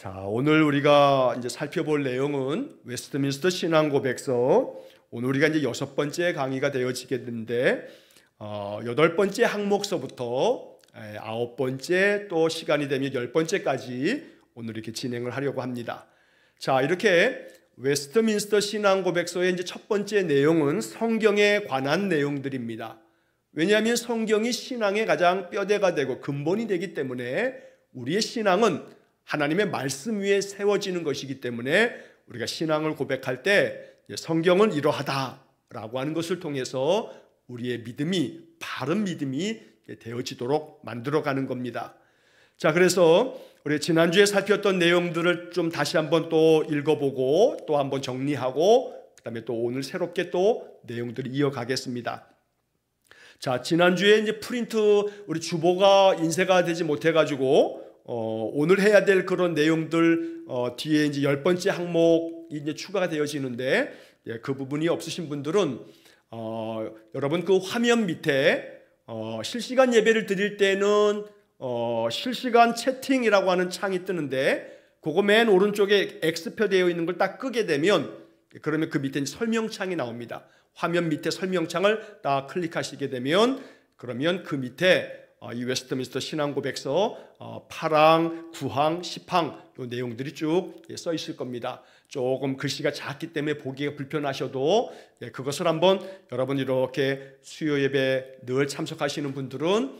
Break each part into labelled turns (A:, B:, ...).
A: 자, 오늘 우리가 이제 살펴볼 내용은 웨스트민스터 신앙고백서. 오늘 우리가 이제 6번째 강의가 되어지겠는데, 8번째 항목서부터 9번째 또 시간이 되면 10번째까지 오늘 이렇게 진행을 하려고 합니다. 자, 이렇게 웨스트민스터 신앙고백서의 이제 첫 번째 내용은 성경에 관한 내용들입니다. 왜냐하면 성경이 신앙의 가장 뼈대가 되고 근본이 되기 때문에 우리의 신앙은 하나님의 말씀 위에 세워지는 것이기 때문에 우리가 신앙을 고백할 때 성경은 이러하다라고 하는 것을 통해서 우리의 믿음이 바른 믿음이 되어지도록 만들어가는 겁니다. 자, 그래서 우리 지난주에 살폈던 내용들을 좀 다시 한번 또 읽어보고 또 한번 정리하고 그다음에 또 오늘 새롭게 또 내용들을 이어가겠습니다. 자, 지난주에 이제 프린트 우리 주보가 인쇄가 되지 못해가지고 오늘 해야 될 그런 내용들 뒤에 이제 10번째 항목이 이제 추가가 되어지는데, 그 부분이 없으신 분들은 여러분 그 화면 밑에 실시간 예배를 드릴 때는 실시간 채팅이라고 하는 창이 뜨는데, 그거 맨 오른쪽에 X표 되어 있는 걸 딱 끄게 되면 그러면 그 밑에 설명창이 나옵니다. 화면 밑에 설명창을 딱 클릭하시게 되면 그러면 그 밑에 이 웨스트민스터 신앙고백서 8항, 9항, 10항 이 내용들이 쭉 써 있을 겁니다. 조금 글씨가 작기 때문에 보기가 불편하셔도 그것을 한번 여러분 이렇게 수요 예배 늘 참석하시는 분들은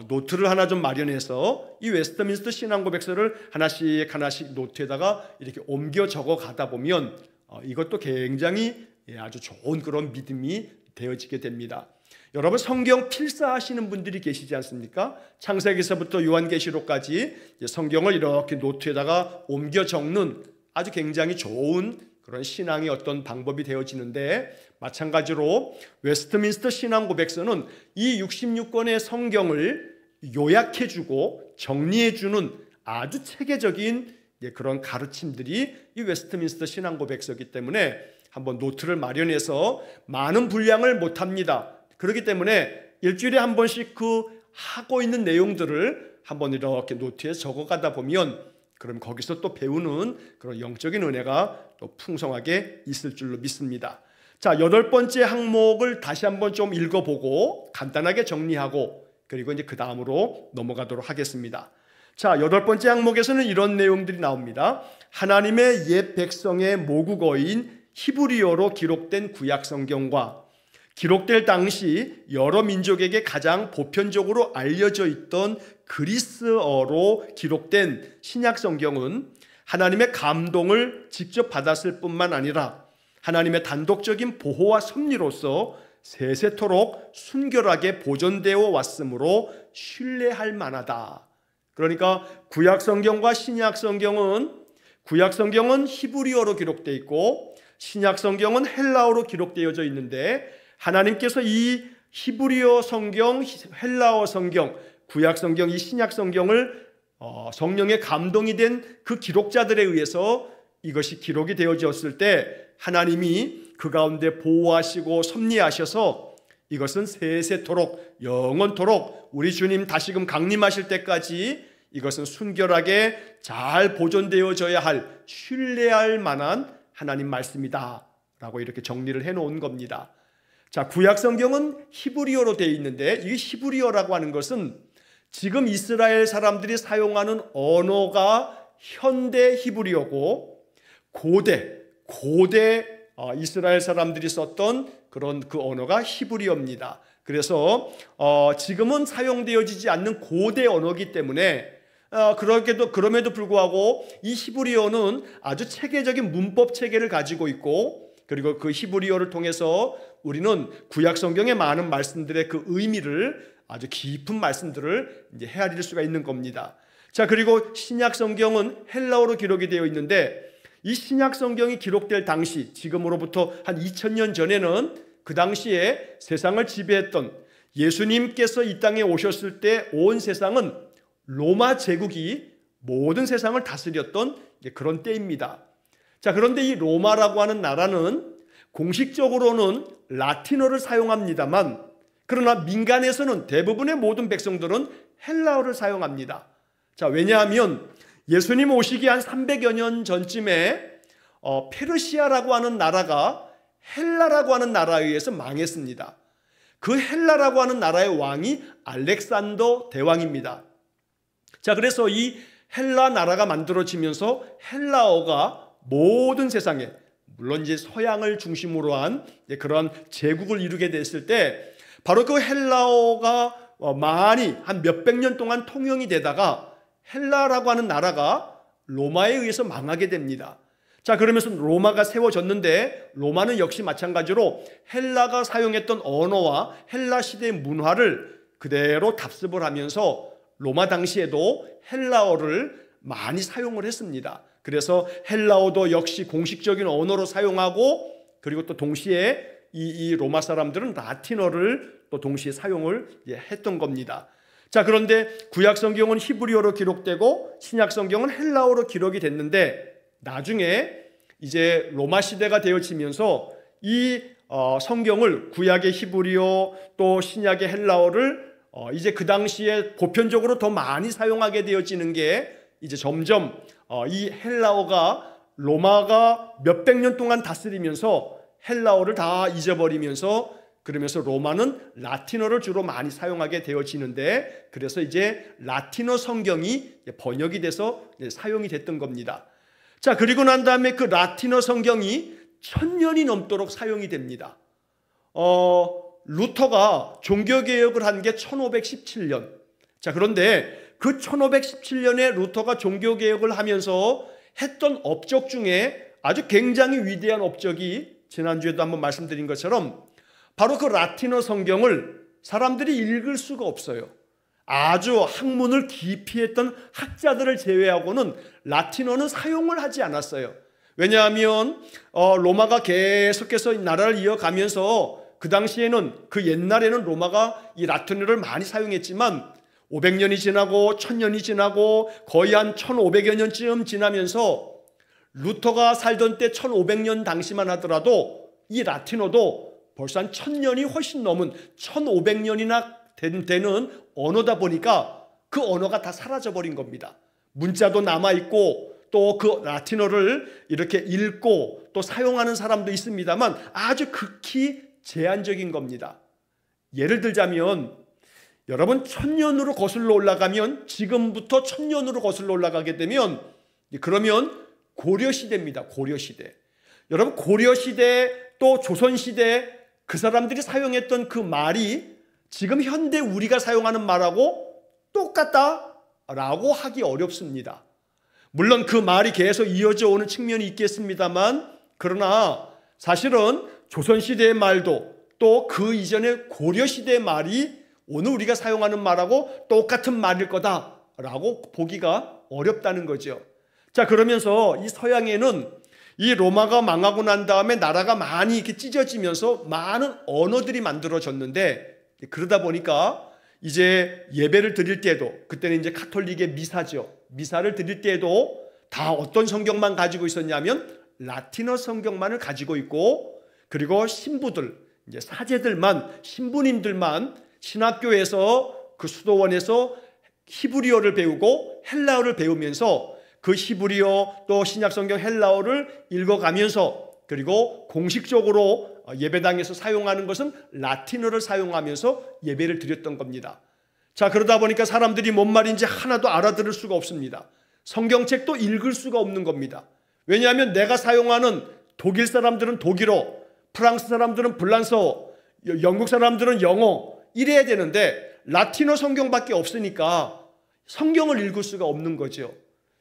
A: 노트를 하나 좀 마련해서 이 웨스트민스터 신앙고백서를 하나씩 노트에다가 이렇게 옮겨 적어 가다 보면 이것도 굉장히 아주 좋은 그런 믿음이 되어지게 됩니다. 여러분 성경 필사하시는 분들이 계시지 않습니까? 창세기서부터 요한계시록까지 성경을 이렇게 노트에다가 옮겨 적는 아주 굉장히 좋은 그런 신앙의 어떤 방법이 되어지는데, 마찬가지로 웨스트민스터 신앙고백서는 이 66권의 성경을 요약해주고 정리해주는 아주 체계적인 그런 가르침들이 이 웨스트민스터 신앙고백서이기 때문에 한번 노트를 마련해서 많은 분량을 못합니다. 그렇기 때문에 일주일에 한 번씩 그 하고 있는 내용들을 한번 이렇게 노트에 적어가다 보면 그럼 거기서 또 배우는 그런 영적인 은혜가 또 풍성하게 있을 줄로 믿습니다. 자, 8번째 항목을 다시 한번 좀 읽어보고 간단하게 정리하고 그리고 이제 그 다음으로 넘어가도록 하겠습니다. 자, 8번째 항목에서는 이런 내용들이 나옵니다. 하나님의 옛 백성의 모국어인 히브리어로 기록된 구약 성경과 기록될 당시 여러 민족에게 가장 보편적으로 알려져 있던 그리스어로 기록된 신약 성경은 하나님의 감동을 직접 받았을 뿐만 아니라 하나님의 단독적인 보호와 섭리로서 세세토록 순결하게 보존되어 왔으므로 신뢰할 만하다. 그러니까 구약 성경과 신약 성경은 히브리어로 기록되어 있고 신약 성경은 헬라어로 기록되어져 있는데, 하나님께서 이 히브리어 성경, 헬라어 성경, 구약 성경, 이 신약 성경을 성령의 감동이 된 그 기록자들에 의해서 이것이 기록이 되어졌을 때 하나님이 그 가운데 보호하시고 섭리하셔서 이것은 세세토록 영원토록 우리 주님 다시금 강림하실 때까지 이것은 순결하게 잘 보존되어져야 할 신뢰할 만한 하나님 말씀이다 라고 이렇게 정리를 해놓은 겁니다. 자, 구약 성경은 히브리어로 되어 있는데 이 히브리어라고 하는 것은 지금 이스라엘 사람들이 사용하는 언어가 현대 히브리어고 고대 이스라엘 사람들이 썼던 그런 그 언어가 히브리어입니다. 그래서 지금은 사용되어지지 않는 고대 언어이기 때문에 그럼에도 불구하고 이 히브리어는 아주 체계적인 문법 체계를 가지고 있고, 그리고 그 히브리어를 통해서 우리는 구약 성경의 많은 말씀들의 그 의미를 아주 깊은 말씀들을 이제 헤아릴 수가 있는 겁니다. 자, 그리고 신약 성경은 헬라어로 기록이 되어 있는데 이 신약 성경이 기록될 당시, 지금으로부터 한 2000년 전에는 그 당시에 세상을 지배했던 예수님께서 이 땅에 오셨을 때 온 세상은 로마 제국이 모든 세상을 다스렸던 그런 때입니다. 자, 그런데 이 로마라고 하는 나라는 공식적으로는 라틴어를 사용합니다만, 그러나 민간에서는 대부분의 모든 백성들은 헬라어를 사용합니다. 자, 왜냐하면 예수님 오시기 한 300여 년 전쯤에 페르시아라고 하는 나라가 헬라라고 하는 나라에 의해서 망했습니다. 그 헬라라고 하는 나라의 왕이 알렉산더 대왕입니다. 자, 그래서 이 헬라 나라가 만들어지면서 헬라어가 모든 세상에, 물론 이제 서양을 중심으로 한 그런 제국을 이루게 됐을 때 바로 그 헬라어가 많이 한 몇백 년 동안 통용이 되다가 헬라라고 하는 나라가 로마에 의해서 망하게 됩니다. 자, 그러면서 로마가 세워졌는데 로마는 역시 마찬가지로 헬라가 사용했던 언어와 헬라 시대의 문화를 그대로 답습을 하면서 로마 당시에도 헬라어를 많이 사용을 했습니다. 그래서 헬라어도 역시 공식적인 언어로 사용하고, 그리고 또 동시에 이 로마 사람들은 라틴어를 또 동시에 사용을 했던 겁니다. 자, 그런데 구약 성경은 히브리어로 기록되고 신약 성경은 헬라어로 기록이 됐는데 나중에 이제 로마 시대가 되어지면서 이 성경을 구약의 히브리어 또 신약의 헬라어를 이제 그 당시에 보편적으로 더 많이 사용하게 되어지는 게 이제 점점 이 헬라어가 로마가 몇백 년 동안 다스리면서 헬라어를 다 잊어버리면서, 그러면서 로마는 라틴어를 주로 많이 사용하게 되어지는데, 그래서 이제 라틴어 성경이 번역이 돼서 사용이 됐던 겁니다. 자, 그리고 난 다음에 그 라틴어 성경이 1000년이 넘도록 사용이 됩니다. 루터가 종교개혁을 한 게 1517년. 자, 그런데 그 1517년에 루터가 종교개혁을 하면서 했던 업적 중에 아주 굉장히 위대한 업적이 지난주에도 한번 말씀드린 것처럼 바로 그 라틴어 성경을 사람들이 읽을 수가 없어요. 아주 학문을 깊이 했던 학자들을 제외하고는 라틴어는 사용을 하지 않았어요. 왜냐하면 로마가 계속해서 나라를 이어가면서 그 당시에는, 그 옛날에는 로마가 이 라틴어를 많이 사용했지만 500년이 지나고 1000년이 지나고 거의 한 1500여 년쯤 지나면서 루터가 살던 때 1500년 당시만 하더라도 이 라틴어도 벌써 한 1000년이 훨씬 넘은 1500년이나 되는 언어다 보니까 그 언어가 다 사라져버린 겁니다. 문자도 남아있고 또 그 라틴어를 이렇게 읽고 또 사용하는 사람도 있습니다만 아주 극히 제한적인 겁니다. 예를 들자면 여러분 1000년으로 거슬러 올라가면, 지금부터 1000년으로 거슬러 올라가게 되면 그러면 고려시대입니다. 고려시대. 여러분 고려시대 또 조선시대 그 사람들이 사용했던 그 말이 지금 현대 우리가 사용하는 말하고 똑같다라고 하기 어렵습니다. 물론 그 말이 계속 이어져 오는 측면이 있겠습니다만, 그러나 사실은 조선시대의 말도 또 그 이전의 고려시대의 말이 오늘 우리가 사용하는 말하고 똑같은 말일 거다라고 보기가 어렵다는 거죠. 자, 그러면서 이 서양에는 이 로마가 망하고 난 다음에 나라가 많이 이렇게 찢어지면서 많은 언어들이 만들어졌는데, 그러다 보니까 이제 예배를 드릴 때도, 그때는 이제 카톨릭의 미사죠. 미사를 드릴 때도 다 어떤 성경만 가지고 있었냐면 라틴어 성경만을 가지고 있고, 그리고 신부들, 이제 사제들만, 신부님들만 신학교에서 그 수도원에서 히브리어를 배우고 헬라어를 배우면서 그 히브리어 또 신약성경 헬라어를 읽어가면서, 그리고 공식적으로 예배당에서 사용하는 것은 라틴어를 사용하면서 예배를 드렸던 겁니다. 자, 그러다 보니까 사람들이 뭔 말인지 하나도 알아들을 수가 없습니다. 성경책도 읽을 수가 없는 겁니다. 왜냐하면 내가 사용하는 독일 사람들은 독일어, 프랑스 사람들은 불란서어, 영국 사람들은 영어 이래야 되는데 라틴어 성경밖에 없으니까 성경을 읽을 수가 없는 거죠.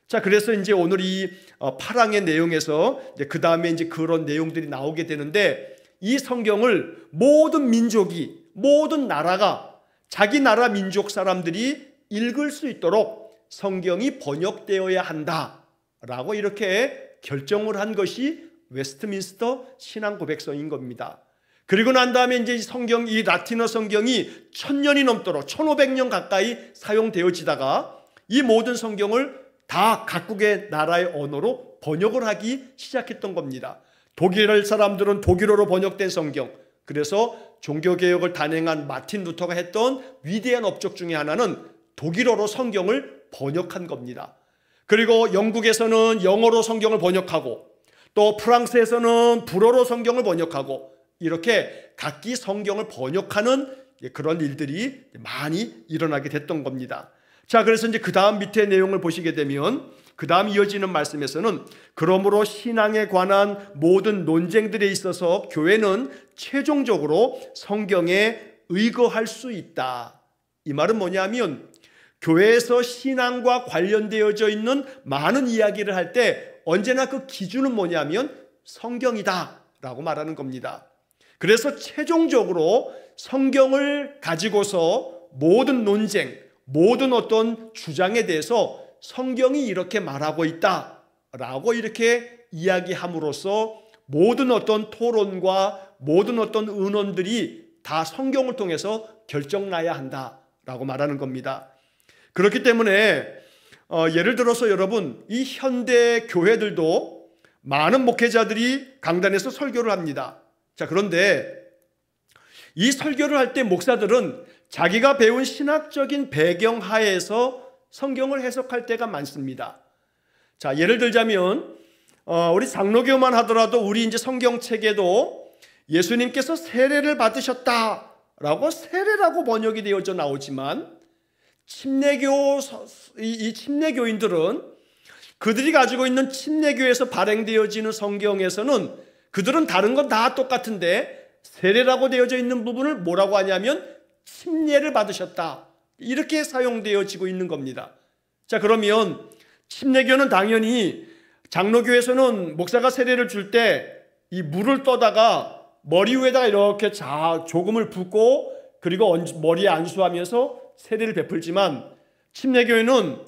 A: 자, 그래서 이제 오늘 이 파랑의 내용에서 그 다음에 이제 그런 내용들이 나오게 되는데, 이 성경을 모든 민족이, 모든 나라가 자기 나라 민족 사람들이 읽을 수 있도록 성경이 번역되어야 한다라고 이렇게 결정을 한 것이 웨스트민스터 신앙 고백서인 겁니다. 그리고 난 다음에 이제 성경, 이 라틴어 성경이 1000년이 넘도록 1500년 가까이 사용되어지다가 이 모든 성경을 다 각국의 나라의 언어로 번역을 하기 시작했던 겁니다. 독일 사람들은 독일어로 번역된 성경, 그래서 종교개혁을 단행한 마틴 루터가 했던 위대한 업적 중에 하나는 독일어로 성경을 번역한 겁니다. 그리고 영국에서는 영어로 성경을 번역하고 또 프랑스에서는 불어로 성경을 번역하고 이렇게 각기 성경을 번역하는 그런 일들이 많이 일어나게 됐던 겁니다. 자, 그래서 이제 그 다음 밑에 내용을 보시게 되면 그 다음 이어지는 말씀에서는 그러므로 신앙에 관한 모든 논쟁들에 있어서 교회는 최종적으로 성경에 의거할 수 있다. 이 말은 뭐냐면 교회에서 신앙과 관련되어져 있는 많은 이야기를 할 때 언제나 그 기준은 뭐냐면 성경이다 라고 말하는 겁니다. 그래서 최종적으로 성경을 가지고서 모든 논쟁, 모든 어떤 주장에 대해서 성경이 이렇게 말하고 있다라고 이렇게 이야기함으로써 모든 어떤 토론과 모든 어떤 의논들이 다 성경을 통해서 결정나야 한다라고 말하는 겁니다. 그렇기 때문에 예를 들어서 여러분, 이 현대 교회들도 많은 목회자들이 강단에서 설교를 합니다. 자, 그런데 이 설교를 할 때 목사들은 자기가 배운 신학적인 배경 하에서 성경을 해석할 때가 많습니다. 자, 예를 들자면 우리 장로교만 하더라도 우리 이제 성경책에도 예수님께서 세례를 받으셨다라고 세례라고 번역이 되어져 나오지만 이 침례교인들은 그들이 가지고 있는 침례교에서 발행되어지는 성경에서는 그들은 다른 건 다 똑같은데 세례라고 되어져 있는 부분을 뭐라고 하냐면 침례를 받으셨다, 이렇게 사용되어지고 있는 겁니다. 자, 그러면 침례교는 당연히 장로교에서는 목사가 세례를 줄 때 이 물을 떠다가 머리 위에다가 이렇게 조금을 붓고 그리고 머리에 안수하면서 세례를 베풀지만 침례교회는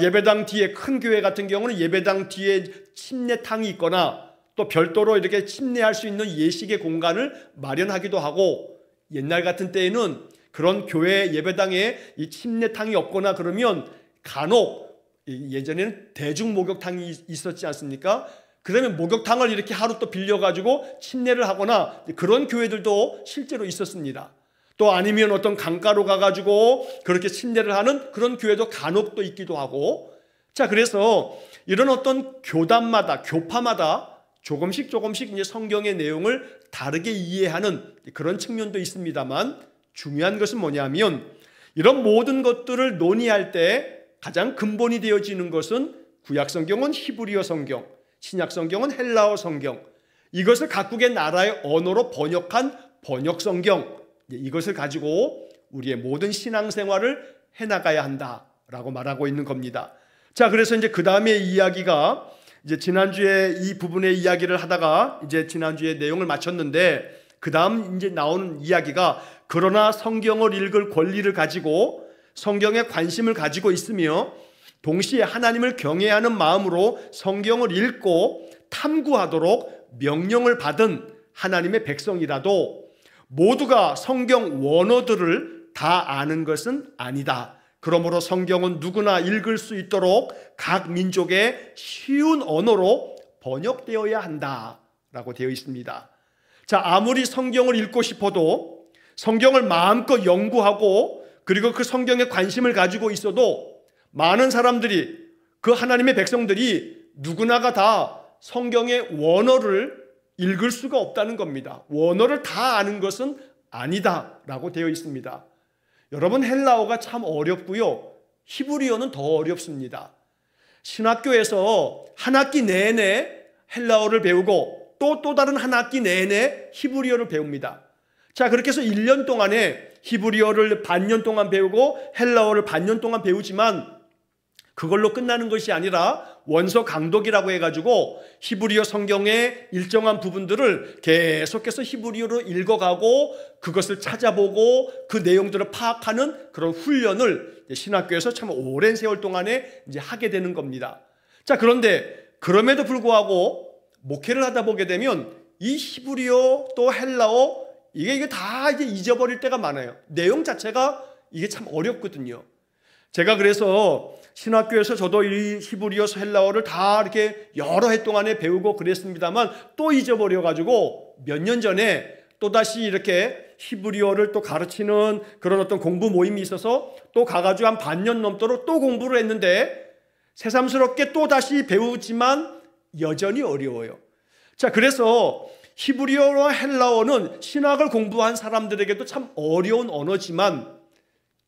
A: 예배당 뒤에, 큰 교회 같은 경우는 예배당 뒤에 침례탕이 있거나 또 별도로 이렇게 침례할 수 있는 예식의 공간을 마련하기도 하고, 옛날 같은 때에는 그런 교회 예배당에 이 침례탕이 없거나 그러면 간혹 예전에는 대중 목욕탕이 있었지 않습니까? 그러면 목욕탕을 이렇게 하루 또 빌려가지고 침례를 하거나 그런 교회들도 실제로 있었습니다. 또 아니면 어떤 강가로 가가지고 그렇게 침례를 하는 그런 교회도 간혹 또 있기도 하고, 자, 그래서 이런 어떤 교단마다, 교파마다 조금씩 이제 성경의 내용을 다르게 이해하는 그런 측면도 있습니다만, 중요한 것은 뭐냐면 이런 모든 것들을 논의할 때 가장 근본이 되어지는 것은 구약 성경은 히브리어 성경, 신약 성경은 헬라어 성경, 이것을 각국의 나라의 언어로 번역한 번역 성경, 이것을 가지고 우리의 모든 신앙생활을 해나가야 한다라고 말하고 있는 겁니다. 자, 그래서 이제 그 다음에 이야기가 이제 지난주에 이 부분의 이야기를 하다가 이제 지난주에 내용을 마쳤는데, 그 다음 이제 나오는 이야기가 그러나 성경을 읽을 권리를 가지고 성경에 관심을 가지고 있으며 동시에 하나님을 경외하는 마음으로 성경을 읽고 탐구하도록 명령을 받은 하나님의 백성이라도 모두가 성경 원어들을 다 아는 것은 아니다. 그러므로 성경은 누구나 읽을 수 있도록 각 민족의 쉬운 언어로 번역되어야 한다라고 되어 있습니다. 자, 아무리 성경을 읽고 싶어도 성경을 마음껏 연구하고 그리고 그 성경에 관심을 가지고 있어도 많은 사람들이, 그 하나님의 백성들이 누구나가 다 성경의 원어를 읽을 수가 없다는 겁니다. 원어를 다 아는 것은 아니다라고 되어 있습니다. 여러분, 헬라어가 참 어렵고요, 히브리어는 더 어렵습니다. 신학교에서 한 학기 내내 헬라어를 배우고 또 다른 한 학기 내내 히브리어를 배웁니다. 자, 그렇게 해서 1년 동안에 히브리어를 반년 동안 배우고 헬라어를 반년 동안 배우지만 그걸로 끝나는 것이 아니라 원서 강독이라고 해가지고 히브리어 성경의 일정한 부분들을 계속해서 히브리어로 읽어가고 그것을 찾아보고 그 내용들을 파악하는 그런 훈련을 신학교에서 참 오랜 세월 동안에 이제 하게 되는 겁니다. 자, 그런데 그럼에도 불구하고 목회를 하다 보게 되면 이 히브리어 또 헬라어 이게 다 이제 잊어버릴 때가 많아요. 내용 자체가 이게 참 어렵거든요. 제가 그래서 신학교에서 저도 이 히브리어 헬라어를 다 이렇게 여러 해 동안에 배우고 그랬습니다만 또 잊어버려가지고 몇 년 전에 또다시 이렇게 히브리어를 또 가르치는 그런 어떤 공부 모임이 있어서 또 가가지고 한 반년 넘도록 또 공부를 했는데 새삼스럽게 또 다시 배우지만 여전히 어려워요. 자, 그래서 히브리어와 헬라어는 신학을 공부한 사람들에게도 참 어려운 언어지만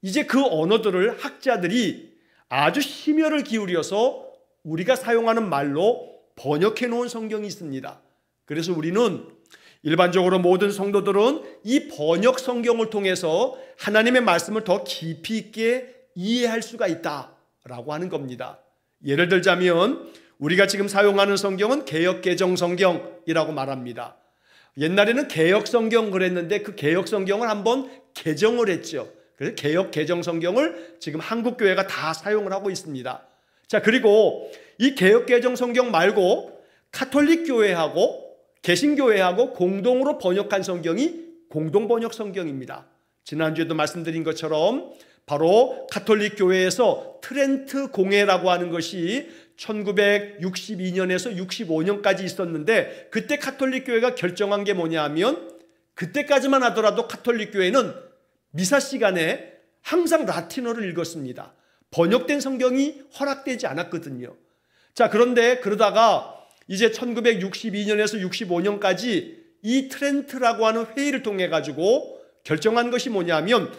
A: 이제 그 언어들을 학자들이 아주 심혈을 기울여서 우리가 사용하는 말로 번역해 놓은 성경이 있습니다. 그래서 우리는 일반적으로 모든 성도들은 이 번역 성경을 통해서 하나님의 말씀을 더 깊이 있게 이해할 수가 있다라고 하는 겁니다. 예를 들자면 우리가 지금 사용하는 성경은 개역개정 성경이라고 말합니다. 옛날에는 개역성경 그랬는데 그 개역성경을 한번 개정을 했죠. 그래서 개역개정 성경을 지금 한국교회가 다 사용을 하고 있습니다. 자, 그리고 이 개역개정 성경 말고 가톨릭교회하고 개신교회하고 공동으로 번역한 성경이 공동번역 성경입니다. 지난주에도 말씀드린 것처럼 바로 가톨릭교회에서 트렌트 공회라고 하는 것이 1962년에서 65년까지 있었는데 그때 가톨릭교회가 결정한 게 뭐냐 하면 그때까지만 하더라도 가톨릭교회는 미사 시간에 항상 라틴어를 읽었습니다. 번역된 성경이 허락되지 않았거든요. 자, 그런데 그러다가 이제 1962년에서 65년까지 이 트렌트라고 하는 회의를 통해 가지고 결정한 것이 뭐냐면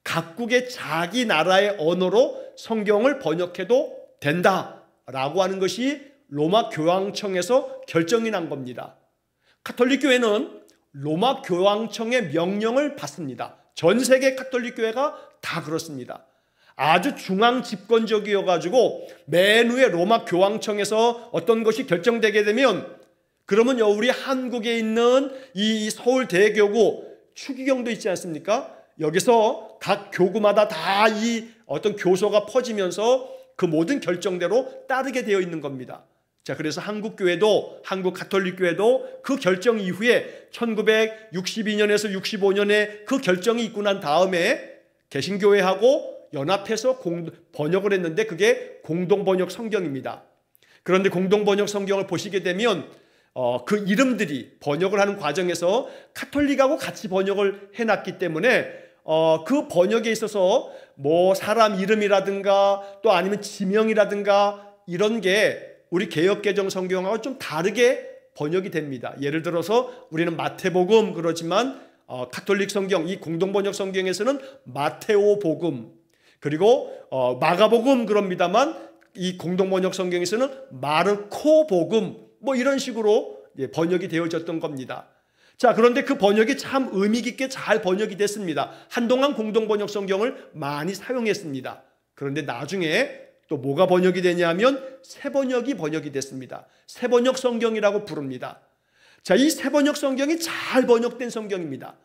A: 각국의 자기 나라의 언어로 성경을 번역해도 된다라고 하는 것이 로마 교황청에서 결정이 난 겁니다. 가톨릭 교회는 로마 교황청의 명령을 받습니다. 전 세계 가톨릭 교회가 다 그렇습니다. 아주 중앙 집권적이어가지고 맨 위에 로마 교황청에서 어떤 것이 결정되게 되면 그러면요, 우리 한국에 있는 이 서울 대교구 추기경도 있지 않습니까? 여기서 각 교구마다 다 이 어떤 교소가 퍼지면서 그 모든 결정대로 따르게 되어 있는 겁니다. 자, 그래서 한국 교회도, 한국 가톨릭 교회도 그 결정 이후에 1962년에서 65년에 그 결정이 있고 난 다음에 개신교회하고 연합해서 번역을 했는데 그게 공동번역 성경입니다. 그런데 공동번역 성경을 보시게 되면 그 이름들이 번역을 하는 과정에서 가톨릭하고 같이 번역을 해놨기 때문에 그 번역에 있어서 뭐 사람 이름이라든가 또 아니면 지명이라든가 이런 게 우리 개역개정 성경하고 좀 다르게 번역이 됩니다. 예를 들어서 우리는 마태복음 그러지만 가톨릭 성경 이 공동번역 성경에서는 마테오복음 그리고 마가복음 그럽니다만 이 공동번역 성경에서는 마르코복음 뭐 이런 식으로 번역이 되어졌던 겁니다. 자, 그런데 그 번역이 참 의미 깊게 잘 번역이 됐습니다. 한동안 공동번역 성경을 많이 사용했습니다. 그런데 나중에 또 뭐가 번역이 되냐면 새번역이 번역이 됐습니다. 새번역 성경이라고 부릅니다. 자, 이 새번역 성경이 잘 번역된 성경입니다.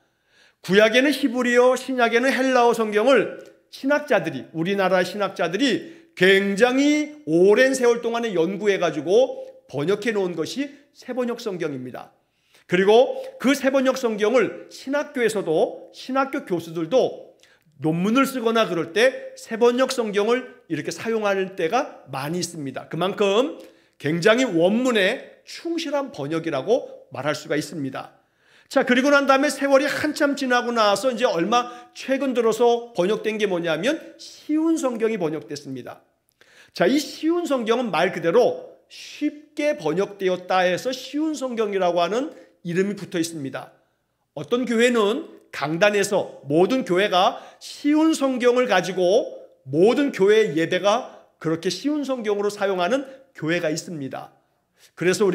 A: 구약에는 히브리어, 신약에는 헬라어 성경을 신학자들이, 우리나라 신학자들이 굉장히 오랜 세월 동안에 연구해가지고 번역해 놓은 것이 새번역 성경입니다. 그리고 그 새번역 성경을 신학교에서도, 신학교 교수들도 논문을 쓰거나 그럴 때 새번역 성경을 이렇게 사용할 때가 많이 있습니다. 그만큼 굉장히 원문에 충실한 번역이라고 말할 수가 있습니다. 자, 그리고 난 다음에 세월이 한참 지나고 나서 이제 얼마 최근 들어서 번역된 게 뭐냐면 쉬운 성경이 번역됐습니다. 자, 이 쉬운 성경은 말 그대로 쉽게 번역되었다 해서 쉬운 성경이라고 하는 이름이 붙어 있습니다. 어떤 교회는 강단에서 모든 교회가 쉬운 성경을 가지고 모든 교회의 예배가 그렇게 쉬운 성경으로 사용하는 교회가 있습니다. 그래서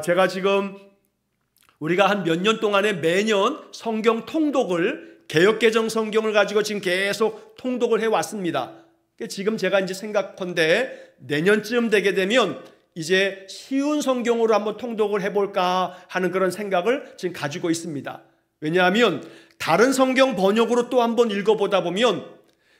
A: 제가 지금 우리가 한 몇 년 동안에 매년 성경 통독을 개역개정 성경을 가지고 지금 계속 통독을 해왔습니다. 지금 제가 이제 생각컨대 내년쯤 되게 되면 이제 쉬운 성경으로 한번 통독을 해볼까 하는 그런 생각을 지금 가지고 있습니다. 왜냐하면 다른 성경 번역으로 또 한번 읽어보다 보면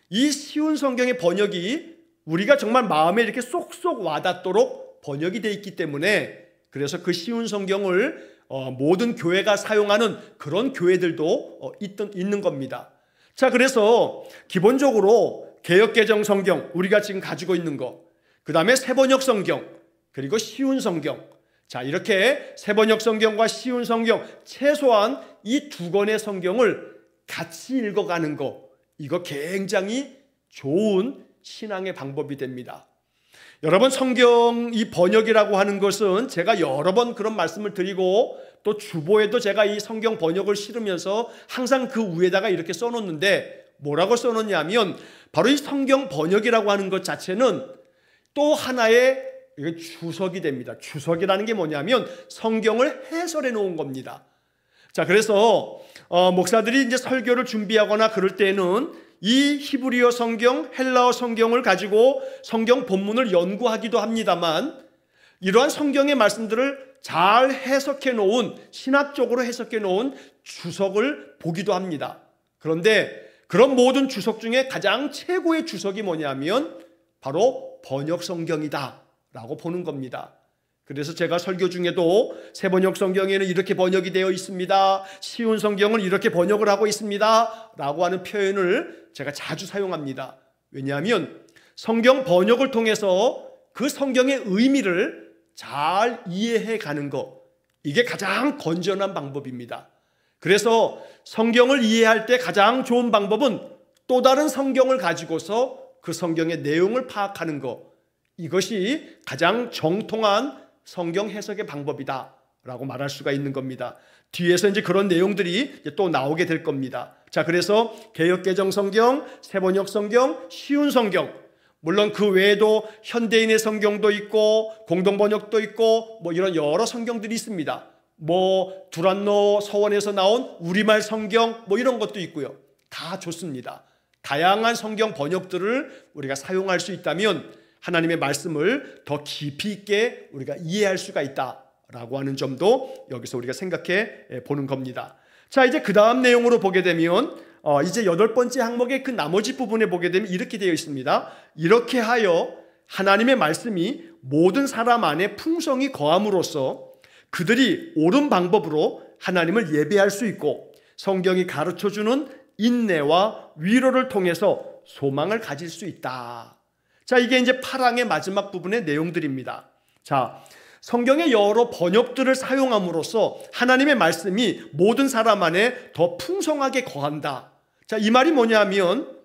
A: 이 쉬운 성경의 번역이 우리가 정말 마음에 이렇게 쏙쏙 와닿도록 번역이 되어 있기 때문에 그래서 그 쉬운 성경을 모든 교회가 사용하는 그런 교회들도 있는 겁니다. 자, 그래서 기본적으로 개역개정 성경 우리가 지금 가지고 있는 거, 그 다음에 새번역 성경, 그리고 쉬운 성경. 자, 이렇게 새번역 성경과 쉬운 성경 최소한 이 두 권의 성경을 같이 읽어가는 거, 이거 굉장히 좋은 신앙의 방법이 됩니다. 여러분, 성경 이 번역이라고 하는 것은 제가 여러 번 그런 말씀을 드리고 또 주보에도 제가 이 성경 번역을 실으면서 항상 그 위에다가 이렇게 써놓는데, 뭐라고 써놓냐면 바로 이 성경 번역이라고 하는 것 자체는 또 하나의 주석이 됩니다. 주석이라는 게 뭐냐면 성경을 해설해 놓은 겁니다. 자, 그래서 목사들이 이제 설교를 준비하거나 그럴 때는 이 히브리어 성경, 헬라어 성경을 가지고 성경 본문을 연구하기도 합니다만, 이러한 성경의 말씀들을 잘 해석해 놓은, 신학적으로 해석해 놓은 주석을 보기도 합니다. 그런데 그런 모든 주석 중에 가장 최고의 주석이 뭐냐면 바로 번역 성경이다 라고 보는 겁니다. 그래서 제가 설교 중에도 새번역 성경에는 이렇게 번역이 되어 있습니다, 쉬운 성경은 이렇게 번역을 하고 있습니다 라고 하는 표현을 제가 자주 사용합니다. 왜냐하면 성경 번역을 통해서 그 성경의 의미를 잘 이해해 가는 것, 이게 가장 건전한 방법입니다. 그래서 성경을 이해할 때 가장 좋은 방법은 또 다른 성경을 가지고서 그 성경의 내용을 파악하는 것, 이것이 가장 정통한 성경 해석의 방법이다 라고 말할 수가 있는 겁니다. 뒤에서 이제 그런 내용들이 또 나오게 될 겁니다. 자, 그래서 개역개정 성경, 새번역 성경, 쉬운 성경, 물론 그 외에도 현대인의 성경도 있고 공동번역도 있고 뭐 이런 여러 성경들이 있습니다. 뭐 두란노 서원에서 나온 우리말 성경 뭐 이런 것도 있고요. 다 좋습니다. 다양한 성경 번역들을 우리가 사용할 수 있다면 하나님의 말씀을 더 깊이 있게 우리가 이해할 수가 있다라고 하는 점도 여기서 우리가 생각해 보는 겁니다. 자, 이제 그 다음 내용으로 보게 되면 이제 8번째 항목의 그 나머지 부분에 보게 되면 이렇게 되어 있습니다. 이렇게 하여 하나님의 말씀이 모든 사람 안에 풍성히 거함으로써 그들이 옳은 방법으로 하나님을 예배할 수 있고 성경이 가르쳐주는 인내와 위로를 통해서 소망을 가질 수 있다. 자, 이게 이제 8항의 마지막 부분의 내용들입니다. 자, 성경의 여러 번역들을 사용함으로써 하나님의 말씀이 모든 사람 안에 더 풍성하게 거한다. 자, 이 말이 뭐냐면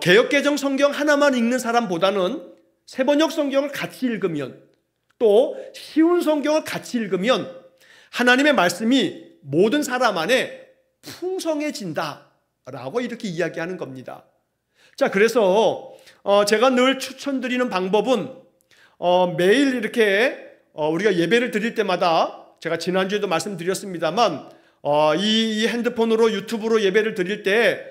A: 개역개정 성경 하나만 읽는 사람보다는 새번역 성경을 같이 읽으면, 또 쉬운 성경을 같이 읽으면 하나님의 말씀이 모든 사람 안에 풍성해진다라고 이렇게 이야기하는 겁니다. 자, 그래서 제가 늘 추천드리는 방법은 매일 이렇게 우리가 예배를 드릴 때마다, 제가 지난주에도 말씀드렸습니다만 이 핸드폰으로 유튜브로 예배를 드릴 때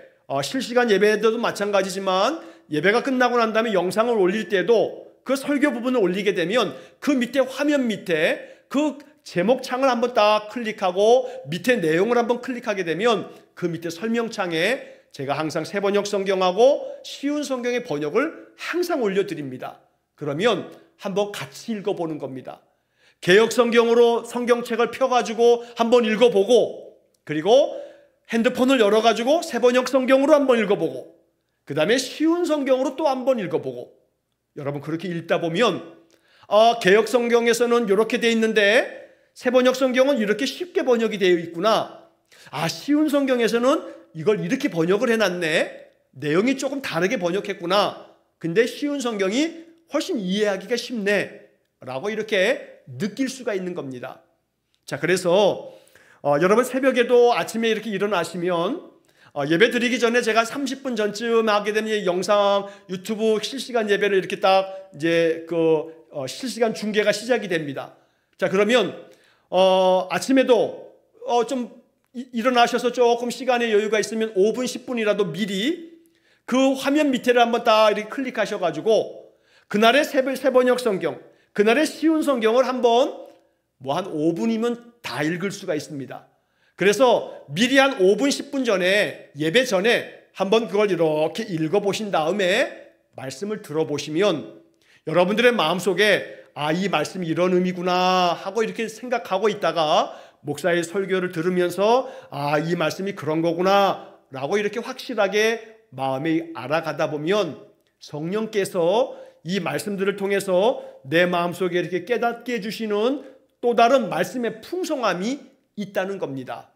A: 실시간 예배에도 마찬가지지만 예배가 끝나고 난 다음에 영상을 올릴 때도 그 설교 부분을 올리게 되면 그 밑에 화면 밑에 그 제목창을 한번 딱 클릭하고 밑에 내용을 한번 클릭하게 되면 그 밑에 설명창에 제가 항상 새번역 성경하고 쉬운 성경의 번역을 항상 올려드립니다. 그러면 한번 같이 읽어보는 겁니다. 개역 성경으로 성경책을 펴가지고 한번 읽어보고, 그리고 핸드폰을 열어가지고 새번역 성경으로 한번 읽어보고, 그 다음에 쉬운 성경으로 또 한번 읽어보고, 여러분 그렇게 읽다 보면 개역 성경에서는 이렇게 되어 있는데 새번역 성경은 이렇게 쉽게 번역이 되어 있구나, 쉬운 성경에서는 이걸 이렇게 번역을 해놨네, 내용이 조금 다르게 번역했구나, 근데 쉬운 성경이 훨씬 이해하기가 쉽네 라고 이렇게 느낄 수가 있는 겁니다. 자, 그래서 여러분 새벽에도 아침에 이렇게 일어나시면 예배 드리기 전에 제가 30분 전쯤 하게 되면 영상 유튜브 실시간 예배를 이렇게 딱 이제 실시간 중계가 시작이 됩니다. 자, 그러면 아침에도 좀 일어나셔서 조금 시간의 여유가 있으면 5분 10분이라도 미리 그 화면 밑에를 한번 딱 이렇게 클릭하셔가지고 그날의 새번역 성경, 그날의 쉬운 성경을 한번 한 5분이면 다 읽을 수가 있습니다. 그래서 미리 한 5분 10분 전에, 예배 전에 한번 그걸 이렇게 읽어보신 다음에 말씀을 들어보시면 여러분들의 마음속에 이 말씀이 이런 의미구나 하고 이렇게 생각하고 있다가 목사의 설교를 들으면서 이 말씀이 그런 거구나 라고 이렇게 확실하게 마음에 알아가다 보면 성령께서 이 말씀들을 통해서 내 마음속에 이렇게 깨닫게 해주시는 또 다른 말씀의 풍성함이 있다는 겁니다.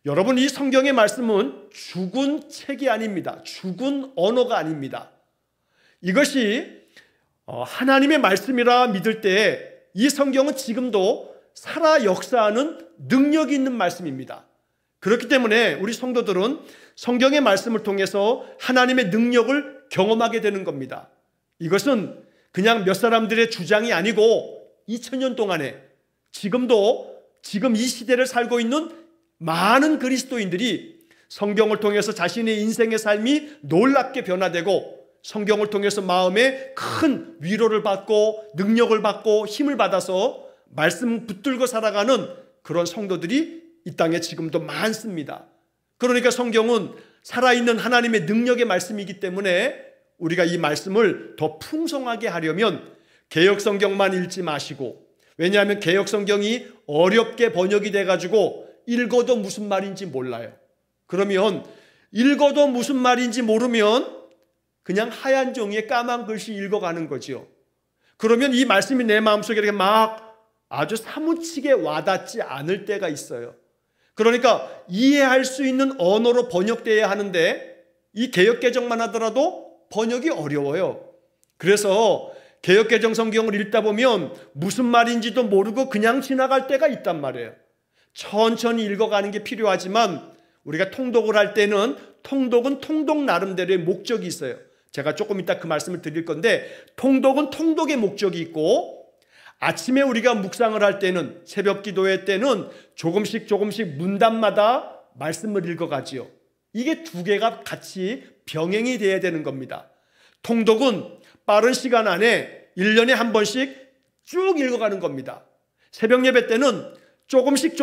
A: 여러분, 이 성경의 말씀은 죽은 책이 아닙니다. 죽은 언어가 아닙니다. 이것이 하나님의 말씀이라 믿을 때 이 성경은 지금도 살아 역사하는 능력이 있는 말씀입니다. 그렇기 때문에 우리 성도들은 성경의 말씀을 통해서 하나님의 능력을 경험하게 되는 겁니다. 이것은 그냥 몇 사람들의 주장이 아니고 2000년 동안에 지금 이 시대를 살고 있는 많은 그리스도인들이 성경을 통해서 자신의 인생의 삶이 놀랍게 변화되고 성경을 통해서 마음에 큰 위로를 받고 능력을 받고 힘을 받아서 말씀 붙들고 살아가는 그런 성도들이 이 땅에 지금도 많습니다. 그러니까 성경은 살아있는 하나님의 능력의 말씀이기 때문에 우리가 이 말씀을 더 풍성하게 하려면 개역성경만 읽지 마시고, 왜냐하면 개역성경이 어렵게 번역이 돼가지고 읽어도 무슨 말인지 몰라요. 그러면 읽어도 무슨 말인지 모르면 그냥 하얀 종이에 까만 글씨 읽어가는 거죠. 그러면 이 말씀이 내 마음속에 이렇게 막 아주 사무치게 와닿지 않을 때가 있어요. 그러니까 이해할 수 있는 언어로 번역되어야 하는데 이 개역개정만 하더라도 번역이 어려워요. 그래서 개역개정 성경을 읽다 보면 무슨 말인지도 모르고 그냥 지나갈 때가 있단 말이에요. 천천히 읽어가는 게 필요하지만 우리가 통독을 할 때는 통독은 통독 나름대로의 목적이 있어요. 제가 조금 이따 그 말씀을 드릴 건데, 통독은 통독의 목적이 있고, 아침에 우리가 묵상을 할 때는, 새벽 기도회 때는 조금씩 문단마다 말씀을 읽어가지요. 이게 두 개가 같이 병행이 돼야 되는 겁니다. 통독은 빠른 시간 안에 1년에 한 번씩 쭉 읽어가는 겁니다. 새벽 예배 때는 조금씩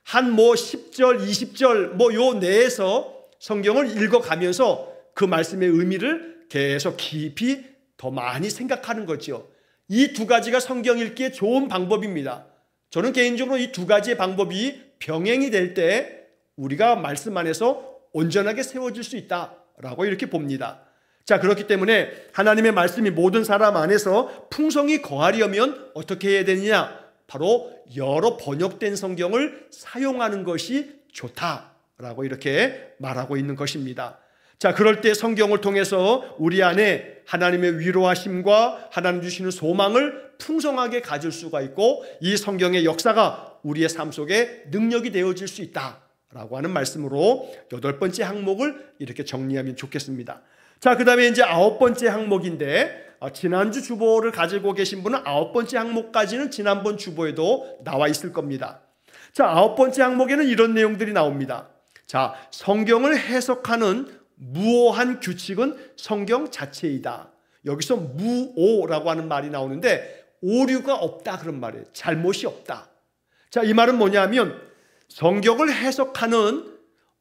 A: 한 10절, 20절 요 내에서 성경을 읽어가면서 그 말씀의 의미를 계속 깊이 더 많이 생각하는 거죠. 이 두 가지가 성경 읽기에 좋은 방법입니다. 저는 개인적으로 이 두 가지의 방법이 병행이 될 때 우리가 말씀 안에서 온전하게 세워질 수 있다라고 이렇게 봅니다. 자, 그렇기 때문에 하나님의 말씀이 모든 사람 안에서 풍성히 거하려면 어떻게 해야 되느냐? 바로 여러 번역된 성경을 사용하는 것이 좋다라고 이렇게 말하고 있는 것입니다. 자, 그럴 때 성경을 통해서 우리 안에 하나님의 위로하심과 하나님 주시는 소망을 풍성하게 가질 수가 있고, 이 성경의 역사가 우리의 삶 속에 능력이 되어질 수 있다라고 하는 말씀으로 8번째 항목을 이렇게 정리하면 좋겠습니다. 자, 그 다음에 이제 9번째 항목인데, 지난주 주보를 가지고 계신 분은 9번째 항목까지는 지난번 주보에도 나와 있을 겁니다. 자, 9번째 항목에는 이런 내용들이 나옵니다. 자, 성경을 해석하는 무오한 규칙은 성경 자체이다. 여기서 무오라고 하는 말이 나오는데 오류가 없다 그런 말이에요. 잘못이 없다. 자, 이 말은 뭐냐면 성경을 해석하는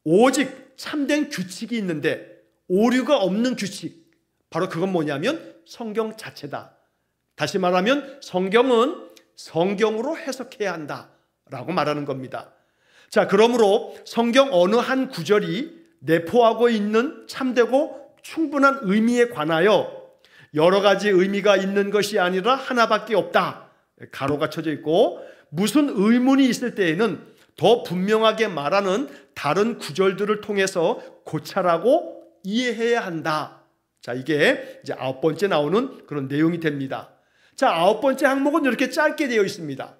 A: 오직 참된 규칙이 있는데 오류가 없는 규칙, 바로 그건 뭐냐면 성경 자체다. 다시 말하면 성경은 성경으로 해석해야 한다라고 말하는 겁니다. 자, 그러므로 성경 어느 한 구절이 내포하고 있는 참되고 충분한 의미에 관하여 여러 가지 의미가 있는 것이 아니라 하나밖에 없다. 가로가 쳐져 있고, 무슨 의문이 있을 때에는 더 분명하게 말하는 다른 구절들을 통해서 고찰하고 이해해야 한다. 자, 이게 이제 9번째 나오는 그런 내용이 됩니다. 자, 9번째 항목은 이렇게 짧게 되어 있습니다.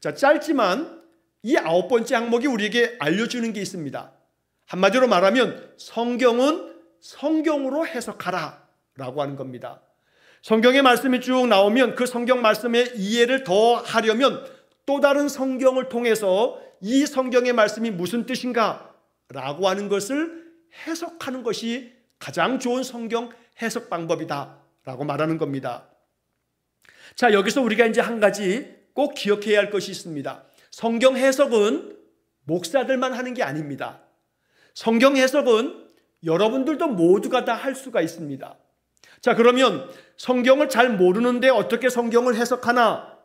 A: 자, 짧지만 이 9번째 항목이 우리에게 알려주는 게 있습니다. 한마디로 말하면 성경은 성경으로 해석하라 라고 하는 겁니다. 성경의 말씀이 쭉 나오면 그 성경 말씀의 이해를 더 하려면 또 다른 성경을 통해서 이 성경의 말씀이 무슨 뜻인가 라고 하는 것을 해석하는 것이 가장 좋은 성경 해석 방법이다 라고 말하는 겁니다. 자, 여기서 우리가 이제 한 가지 꼭 기억해야 할 것이 있습니다. 성경 해석은 목사들만 하는 게 아닙니다. 성경 해석은 여러분들도 모두가 다 할 수가 있습니다. 자, 그러면 성경을 잘 모르는데 어떻게 성경을 해석하나?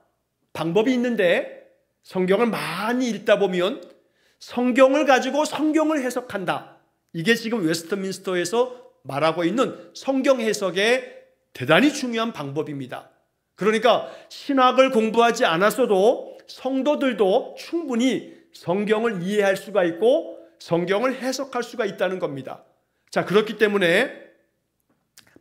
A: 방법이 있는데, 성경을 많이 읽다 보면 성경을 가지고 성경을 해석한다. 이게 지금 웨스트민스터에서 말하고 있는 성경 해석의 대단히 중요한 방법입니다. 그러니까 신학을 공부하지 않았어도 성도들도 충분히 성경을 이해할 수가 있고 성경을 해석할 수가 있다는 겁니다. 자, 그렇기 때문에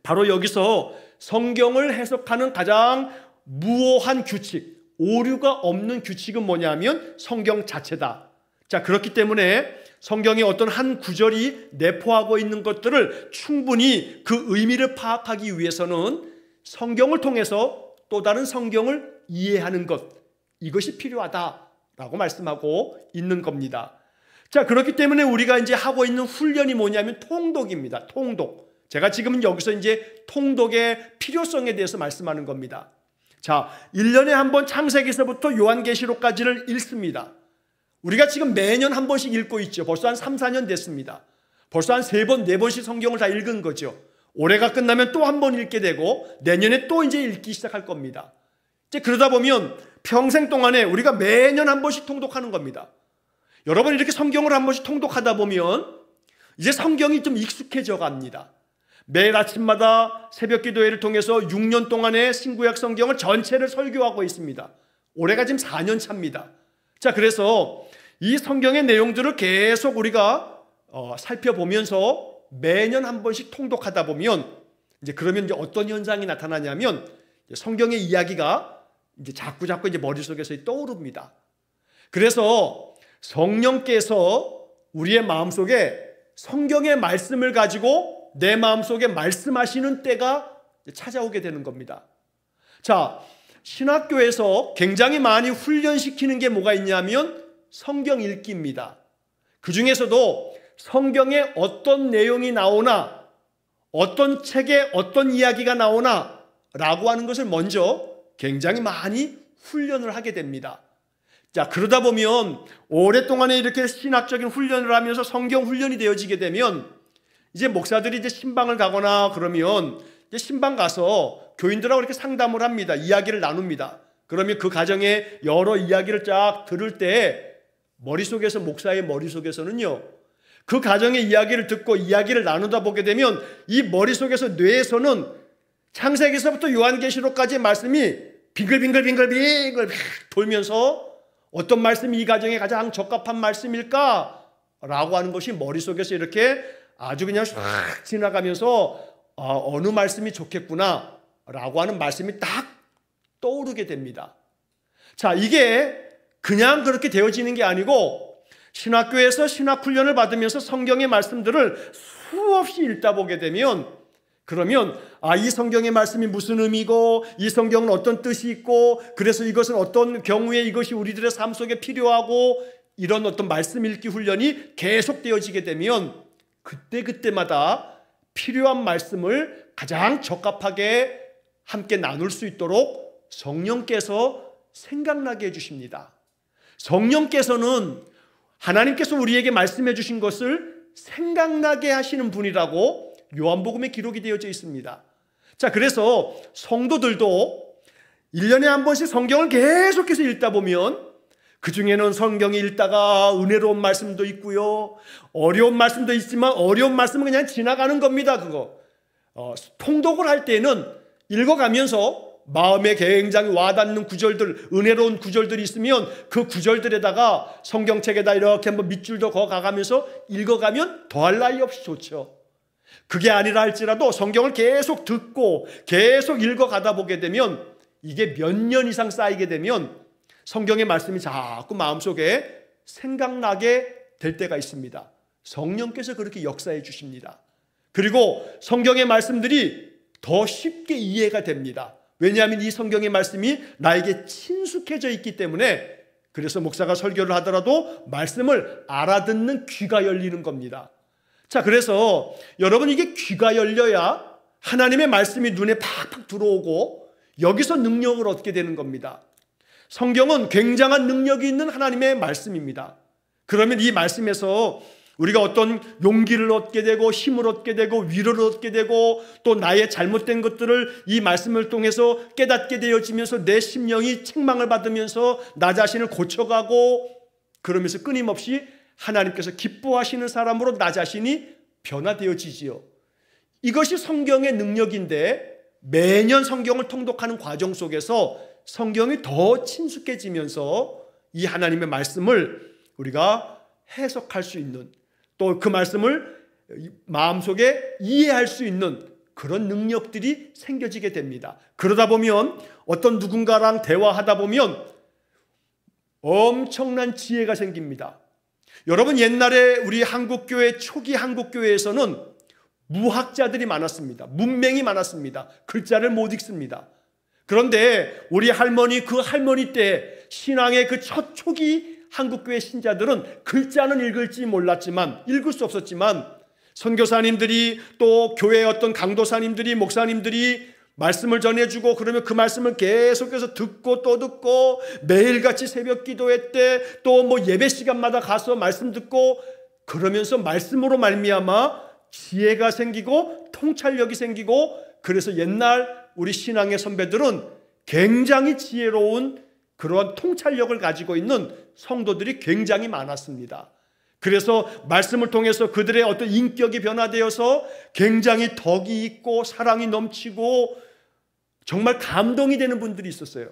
A: 바로 여기서 성경을 해석하는 가장 무오한 규칙, 오류가 없는 규칙은 뭐냐면 성경 자체다. 자, 그렇기 때문에 성경의 어떤 한 구절이 내포하고 있는 것들을 충분히 그 의미를 파악하기 위해서는 성경을 통해서 또 다른 성경을 이해하는 것, 이것이 필요하다라고 말씀하고 있는 겁니다. 자, 그렇기 때문에 우리가 이제 하고 있는 훈련이 뭐냐면 통독입니다. 통독. 제가 지금은 여기서 이제 통독의 필요성에 대해서 말씀하는 겁니다. 자, 1년에 한 번 창세기서부터 요한계시록까지를 읽습니다. 우리가 지금 매년 한 번씩 읽고 있죠. 벌써 한 3, 4년 됐습니다. 벌써 한 3번, 4번씩 성경을 다 읽은 거죠. 올해가 끝나면 또 한 번 읽게 되고 내년에 또 이제 읽기 시작할 겁니다. 이제 그러다 보면 평생 동안에 우리가 매년 한 번씩 통독하는 겁니다. 여러분, 이렇게 성경을 한 번씩 통독하다 보면 이제 성경이 좀 익숙해져 갑니다. 매일 아침마다 새벽 기도회를 통해서 6년 동안의 신구약 성경을 전체를 설교하고 있습니다. 올해가 지금 4년 차입니다. 자, 그래서 이 성경의 내용들을 계속 우리가 살펴보면서 매년 한 번씩 통독하다 보면 이제 그러면 이제 어떤 현상이 나타나냐면 성경의 이야기가 이제 자꾸 이제 머릿속에서 떠오릅니다. 그래서 성령께서 우리의 마음속에 성경의 말씀을 가지고 내 마음속에 말씀하시는 때가 찾아오게 되는 겁니다. 자, 신학교에서 굉장히 많이 훈련시키는 게 뭐가 있냐면 성경 읽기입니다. 그 중에서도 성경에 어떤 내용이 나오나, 어떤 책에 어떤 이야기가 나오나 라고 하는 것을 먼저 굉장히 많이 훈련을 하게 됩니다. 자, 그러다 보면 오랫동안에 이렇게 신학적인 훈련을 하면서 성경 훈련이 되어지게 되면 이제 목사들이 이제 신방을 가거나 그러면 이제 신방 가서 교인들하고 이렇게 상담을 합니다. 이야기를 나눕니다. 그러면 그 가정의 여러 이야기를 쫙 들을 때 머릿속에서, 목사의 머릿속에서는요, 그 가정의 이야기를 듣고 이야기를 나누다 보게 되면 이 머릿속에서, 뇌에서는 창세기서부터 요한계시록까지의 말씀이 빙글빙글 돌면서 어떤 말씀이 이 가정에 가장 적합한 말씀일까? 라고 하는 것이 머릿속에서 이렇게 아주 그냥 싹 지나가면서 어느 말씀이 좋겠구나 라고 하는 말씀이 딱 떠오르게 됩니다. 자, 이게 그냥 그렇게 되어지는 게 아니고 신학교에서 신학훈련을 받으면서 성경의 말씀들을 수없이 읽다 보게 되면 그러면 이 성경의 말씀이 무슨 의미고 이 성경은 어떤 뜻이 있고 그래서 이것은 어떤 경우에 이것이 우리들의 삶 속에 필요하고 이런 어떤 말씀 읽기 훈련이 계속 되어지게 되면 그때마다 필요한 말씀을 가장 적합하게 함께 나눌 수 있도록 성령께서 생각나게 해주십니다. 성령께서는 하나님께서 우리에게 말씀해 주신 것을 생각나게 하시는 분이라고 요한복음에 기록이 되어져 있습니다. 자, 그래서 성도들도 1년에 한 번씩 성경을 계속해서 읽다 보면 그 중에는 성경이 읽다가 은혜로운 말씀도 있고요, 어려운 말씀도 있지만 어려운 말씀은 그냥 지나가는 겁니다. 그거 통독을 할 때는 읽어가면서 마음에 굉장히 와닿는 구절들, 은혜로운 구절들이 있으면 그 구절들에다가 성경책에다 이렇게 한번 밑줄도 그어가면서 읽어가면 더할 나위 없이 좋죠. 그게 아니라 할지라도 성경을 계속 듣고 계속 읽어가다 보게 되면 이게 몇 년 이상 쌓이게 되면 성경의 말씀이 자꾸 마음속에 생각나게 될 때가 있습니다. 성령께서 그렇게 역사해 주십니다. 그리고 성경의 말씀들이 더 쉽게 이해가 됩니다. 왜냐하면 이 성경의 말씀이 나에게 친숙해져 있기 때문에 그래서 목사가 설교를 하더라도 말씀을 알아듣는 귀가 열리는 겁니다. 자, 그래서 여러분 이게 귀가 열려야 하나님의 말씀이 눈에 팍팍 들어오고 여기서 능력을 얻게 되는 겁니다. 성경은 굉장한 능력이 있는 하나님의 말씀입니다. 그러면 이 말씀에서 우리가 어떤 용기를 얻게 되고 힘을 얻게 되고 위로를 얻게 되고 또 나의 잘못된 것들을 이 말씀을 통해서 깨닫게 되어지면서 내 심령이 책망을 받으면서 나 자신을 고쳐가고 그러면서 끊임없이 하나님께서 기뻐하시는 사람으로 나 자신이 변화되어지지요. 이것이 성경의 능력인데 매년 성경을 통독하는 과정 속에서 성경이 더 친숙해지면서 이 하나님의 말씀을 우리가 해석할 수 있는 또 그 말씀을 마음속에 이해할 수 있는 그런 능력들이 생겨지게 됩니다. 그러다 보면 어떤 누군가랑 대화하다 보면 엄청난 지혜가 생깁니다. 여러분, 옛날에 우리 한국교회, 초기 한국교회에서는 무학자들이 많았습니다. 문맹이 많았습니다. 글자를 못 읽습니다. 그런데 우리 할머니, 그 할머니 때 신앙의 그 첫 초기 한국교회 신자들은 글자는 읽을지 몰랐지만, 읽을 수 없었지만 선교사님들이 또 교회의 어떤 강도사님들이, 목사님들이 말씀을 전해주고 그러면 그 말씀을 계속해서 듣고 또 듣고 매일같이 새벽 기도했대, 또 뭐 예배 시간마다 가서 말씀 듣고 그러면서 말씀으로 말미암아 지혜가 생기고 통찰력이 생기고, 그래서 옛날 우리 신앙의 선배들은 굉장히 지혜로운 그러한 통찰력을 가지고 있는 성도들이 굉장히 많았습니다. 그래서 말씀을 통해서 그들의 어떤 인격이 변화되어서 굉장히 덕이 있고 사랑이 넘치고 정말 감동이 되는 분들이 있었어요.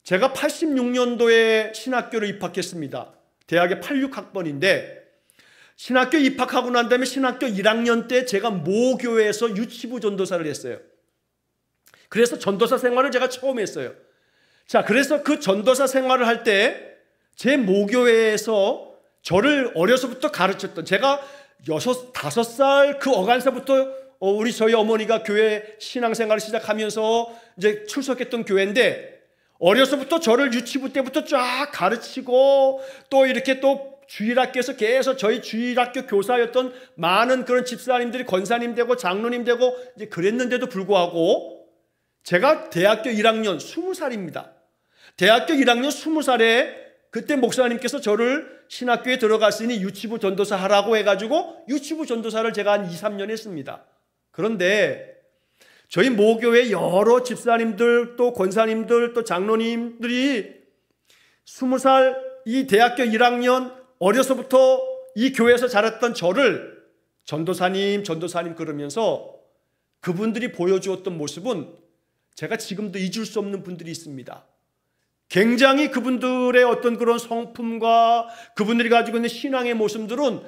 A: 제가 86년도에 신학교를 입학했습니다. 대학의 86학번인데 신학교 입학하고 난 다음에 신학교 1학년 때 제가 모교회에서 유치부 전도사를 했어요. 그래서 전도사 생활을 제가 처음 했어요. 자, 그래서 그 전도사 생활을 할 때 제 모교회에서 저를 어려서부터 가르쳤던, 제가 6, 5살 그 어간사부터 저희 어머니가 교회 신앙생활을 시작하면서 이제 출석했던 교회인데, 어려서부터 저를 유치부 때부터 쫙 가르치고 또 이렇게 또 주일학교에서 계속 저희 주일학교 교사였던 많은 그런 집사님들이 권사님 되고 장로님 되고 이제 그랬는데도 불구하고 제가 대학교 1학년 20살입니다. 대학교 1학년 20살에 그때 목사님께서 저를 신학교에 들어갔으니 유치부 전도사 하라고 해가지고 유치부 전도사를 제가 한 2, 3년 했습니다. 그런데 저희 모교회 여러 집사님들 또 권사님들 또 장로님들이 20살 이 대학교 1학년 어려서부터 이 교회에서 자랐던 저를 전도사님 그러면서 그분들이 보여주었던 모습은 제가 지금도 잊을 수 없는 분들이 있습니다. 굉장히 그분들의 어떤 그런 성품과 그분들이 가지고 있는 신앙의 모습들은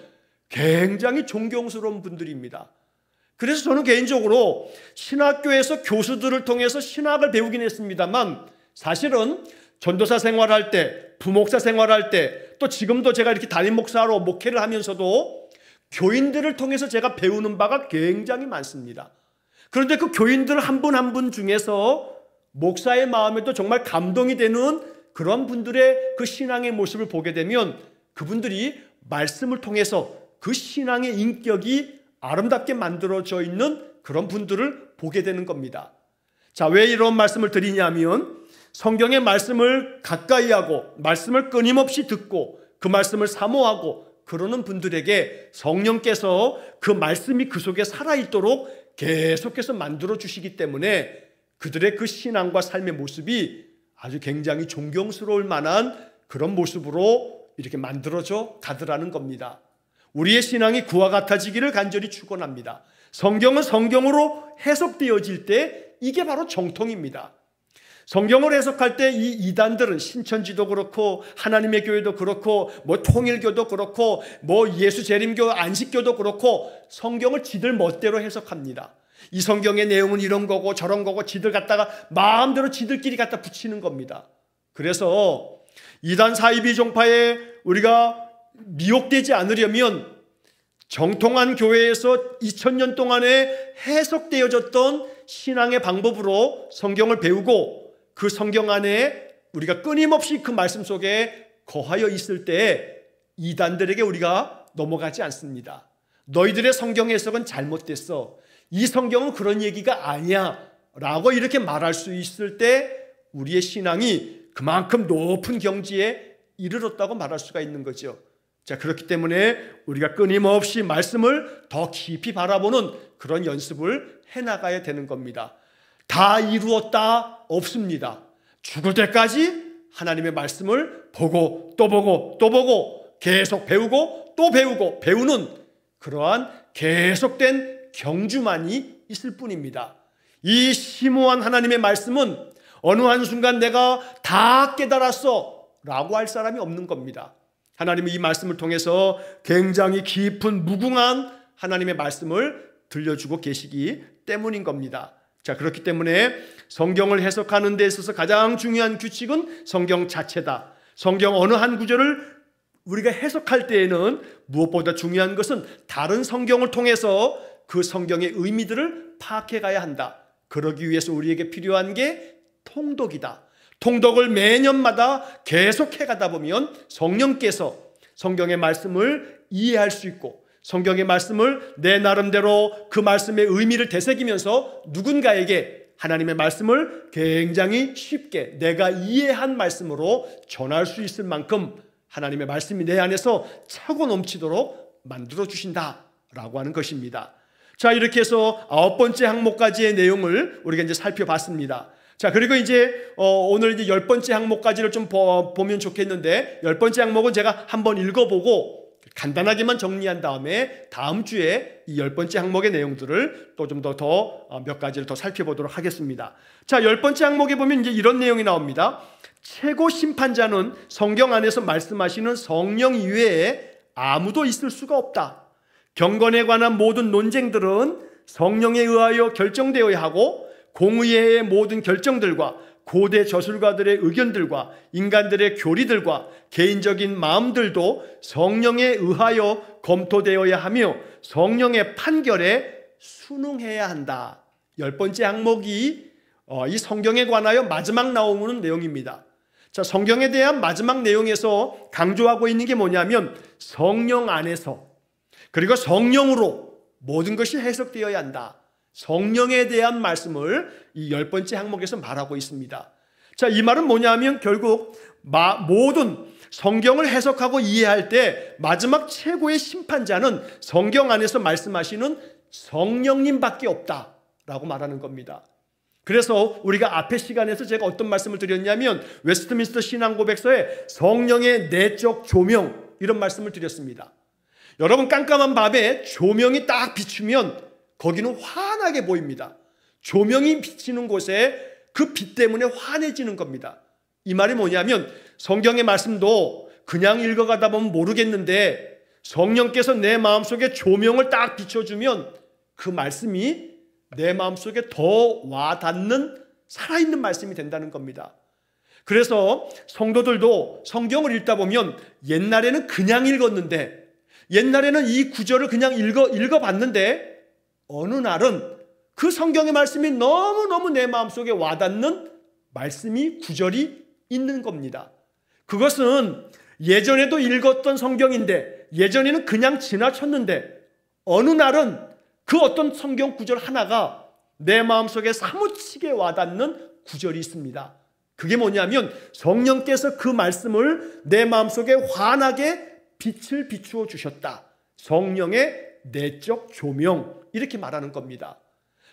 A: 굉장히 존경스러운 분들입니다. 그래서 저는 개인적으로 신학교에서 교수들을 통해서 신학을 배우긴 했습니다만, 사실은 전도사 생활할 때, 부목사 생활할 때, 또 지금도 제가 이렇게 담임 목사로 목회를 하면서도 교인들을 통해서 제가 배우는 바가 굉장히 많습니다. 그런데 그 교인들 한 분 한 분 중에서 목사의 마음에도 정말 감동이 되는 그런 분들의 그 신앙의 모습을 보게 되면 그분들이 말씀을 통해서 그 신앙의 인격이 아름답게 만들어져 있는 그런 분들을 보게 되는 겁니다. 자, 왜 이런 말씀을 드리냐면 성경의 말씀을 가까이 하고 말씀을 끊임없이 듣고 그 말씀을 사모하고 그러는 분들에게 성령께서 그 말씀이 그 속에 살아있도록 계속해서 만들어 주시기 때문에 그들의 그 신앙과 삶의 모습이 아주 굉장히 존경스러울 만한 그런 모습으로 이렇게 만들어져 가더라는 겁니다. 우리의 신앙이 그와 같아지기를 간절히 축원합니다. 성경은 성경으로 해석되어질 때 이게 바로 정통입니다. 성경을 해석할 때 이 이단들은 신천지도 그렇고 하나님의 교회도 그렇고 뭐 통일교도 그렇고 뭐 예수재림교 안식교도 그렇고 성경을 지들 멋대로 해석합니다. 이 성경의 내용은 이런 거고 저런 거고 지들 갖다가 마음대로 지들끼리 갖다 붙이는 겁니다. 그래서 이단 사이비 종파에 우리가 미혹되지 않으려면 정통한 교회에서 2000년 동안에 해석되어졌던 신앙의 방법으로 성경을 배우고 그 성경 안에 우리가 끊임없이 그 말씀 속에 거하여 있을 때 이단들에게 우리가 넘어가지 않습니다. 너희들의 성경 해석은 잘못됐어. 이 성경은 그런 얘기가 아니야 라고 이렇게 말할 수 있을 때 우리의 신앙이 그만큼 높은 경지에 이르렀다고 말할 수가 있는 거죠. 자, 그렇기 때문에 우리가 끊임없이 말씀을 더 깊이 바라보는 그런 연습을 해나가야 되는 겁니다. 다 이루었다 없습니다. 죽을 때까지 하나님의 말씀을 보고 또 보고 또 보고 계속 배우고 또 배우고 배우는 그러한 계속된 경주만이 있을 뿐입니다. 이 심오한 하나님의 말씀은 어느 한순간 내가 다 깨달았어 라고 할 사람이 없는 겁니다. 하나님이 이 말씀을 통해서 굉장히 깊은 무궁한 하나님의 말씀을 들려주고 계시기 때문인 겁니다. 자, 그렇기 때문에 성경을 해석하는 데 있어서 가장 중요한 규칙은 성경 자체다. 성경 어느 한 구절을 우리가 해석할 때에는 무엇보다 중요한 것은 다른 성경을 통해서 그 성경의 의미들을 파악해 가야 한다. 그러기 위해서 우리에게 필요한 게 통독이다. 통독을 매년마다 계속해 가다 보면 성령께서 성경의 말씀을 이해할 수 있고 성경의 말씀을 내 나름대로 그 말씀의 의미를 되새기면서 누군가에게 하나님의 말씀을 굉장히 쉽게 내가 이해한 말씀으로 전할 수 있을 만큼 하나님의 말씀이 내 안에서 차고 넘치도록 만들어 주신다라고 하는 것입니다. 자, 이렇게 해서 9번째 항목까지의 내용을 우리가 이제 살펴봤습니다. 자, 그리고 이제 오늘 이제 10번째 항목까지를 좀 보면 좋겠는데 10번째 항목은 제가 한번 읽어보고 간단하게만 정리한 다음에 다음 주에 이 10번째 항목의 내용들을 또 좀 더 몇 가지를 더 살펴보도록 하겠습니다. 자, 10번째 항목에 보면 이제 이런 내용이 나옵니다. 최고 심판자는 성경 안에서 말씀하시는 성령 이외에 아무도 있을 수가 없다. 경건에 관한 모든 논쟁들은 성령에 의하여 결정되어야 하고 공의회의 모든 결정들과 고대 저술가들의 의견들과 인간들의 교리들과 개인적인 마음들도 성령에 의하여 검토되어야 하며 성령의 판결에 순응해야 한다. 10번째 항목이 이 성경에 관하여 마지막 나오는 내용입니다. 자, 성경에 대한 마지막 내용에서 강조하고 있는 게 뭐냐면 성령 안에서 그리고 성령으로 모든 것이 해석되어야 한다. 성령에 대한 말씀을 이 10번째 항목에서 말하고 있습니다. 자, 이 말은 뭐냐면 결국 모든 성경을 해석하고 이해할 때 마지막 최고의 심판자는 성경 안에서 말씀하시는 성령님밖에 없다라고 말하는 겁니다. 그래서 우리가 앞의 시간에서 제가 어떤 말씀을 드렸냐면 웨스트민스터 신앙고백서에 성령의 내적 조명 이런 말씀을 드렸습니다. 여러분, 깜깜한 밤에 조명이 딱 비추면 거기는 환하게 보입니다. 조명이 비치는 곳에 그 빛 때문에 환해지는 겁니다. 이 말이 뭐냐면 성경의 말씀도 그냥 읽어가다 보면 모르겠는데 성령께서 내 마음속에 조명을 딱 비춰주면 그 말씀이 내 마음속에 더 와닿는 살아있는 말씀이 된다는 겁니다. 그래서 성도들도 성경을 읽다 보면 옛날에는 그냥 읽었는데 옛날에는 이 구절을 그냥 읽어봤는데 어느 날은 그 성경의 말씀이 너무너무 내 마음속에 와닿는 말씀이 구절이 있는 겁니다. 그것은 예전에도 읽었던 성경인데 예전에는 그냥 지나쳤는데 어느 날은 그 어떤 성경 구절 하나가 내 마음속에 사무치게 와닿는 구절이 있습니다. 그게 뭐냐면 성령께서 그 말씀을 내 마음속에 환하게 빛을 비추어 주셨다. 성령의 내적 조명 이렇게 말하는 겁니다.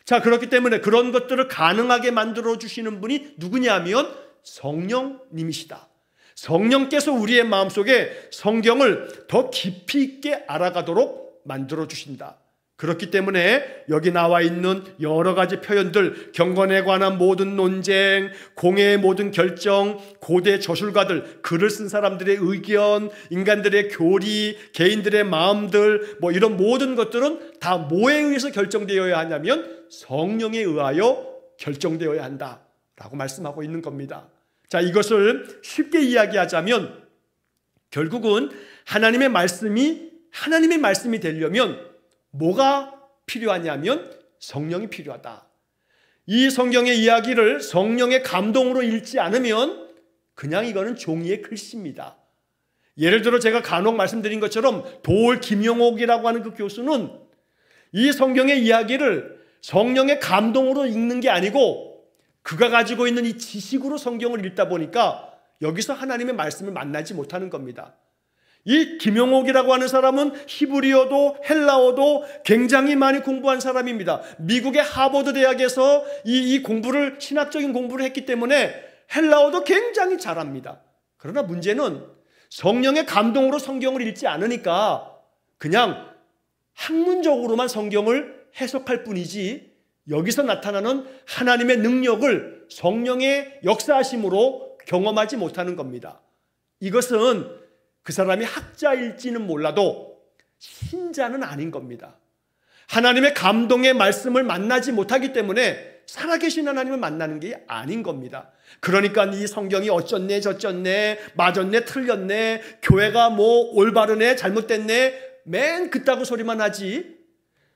A: 자, 그렇기 때문에 그런 것들을 가능하게 만들어 주시는 분이 누구냐면 성령님이시다. 성령께서 우리의 마음속에 성경을 더 깊이 있게 알아가도록 만들어 주신다. 그렇기 때문에 여기 나와 있는 여러 가지 표현들, 경건에 관한 모든 논쟁, 공예의 모든 결정, 고대 저술가들, 글을 쓴 사람들의 의견, 인간들의 교리, 개인들의 마음들, 이런 모든 것들은 다 뭐에 의해서 결정되어야 하냐면 성령에 의하여 결정되어야 한다라고 말씀하고 있는 겁니다. 자, 이것을 쉽게 이야기하자면 결국은 하나님의 말씀이 되려면 뭐가 필요하냐면 성령이 필요하다. 이 성경의 이야기를 성령의 감동으로 읽지 않으면 그냥 이거는 종이의 글씨입니다. 예를 들어 제가 간혹 말씀드린 것처럼 도올 김용옥이라고 하는 그 교수는 이 성경의 이야기를 성령의 감동으로 읽는 게 아니고 그가 가지고 있는 이 지식으로 성경을 읽다 보니까 여기서 하나님의 말씀을 만나지 못하는 겁니다. 이 김용옥이라고 하는 사람은 히브리어도 헬라어도 굉장히 많이 공부한 사람입니다. 미국의 하버드 대학에서 이 공부를 신학적인 공부를 했기 때문에 헬라어도 굉장히 잘합니다. 그러나 문제는 성령의 감동으로 성경을 읽지 않으니까 그냥 학문적으로만 성경을 해석할 뿐이지 여기서 나타나는 하나님의 능력을 성령의 역사하심으로 경험하지 못하는 겁니다. 이것은 그 사람이 학자일지는 몰라도 신자는 아닌 겁니다. 하나님의 감동의 말씀을 만나지 못하기 때문에 살아계신 하나님을 만나는 게 아닌 겁니다. 그러니까 이 성경이 어쩌네 저쩌네 맞았네 틀렸네 교회가 뭐 올바르네 잘못됐네 맨 그따구 소리만 하지,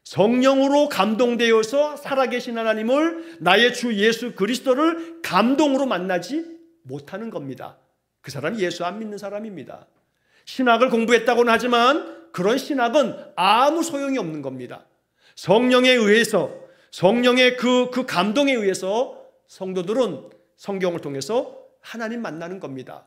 A: 성령으로 감동되어서 살아계신 하나님을, 나의 주 예수 그리스도를 감동으로 만나지 못하는 겁니다. 그 사람이 예수 안 믿는 사람입니다. 신학을 공부했다고는 하지만 그런 신학은 아무 소용이 없는 겁니다. 성령에 의해서, 성령의 그 감동에 의해서 성도들은 성경을 통해서 하나님 만나는 겁니다.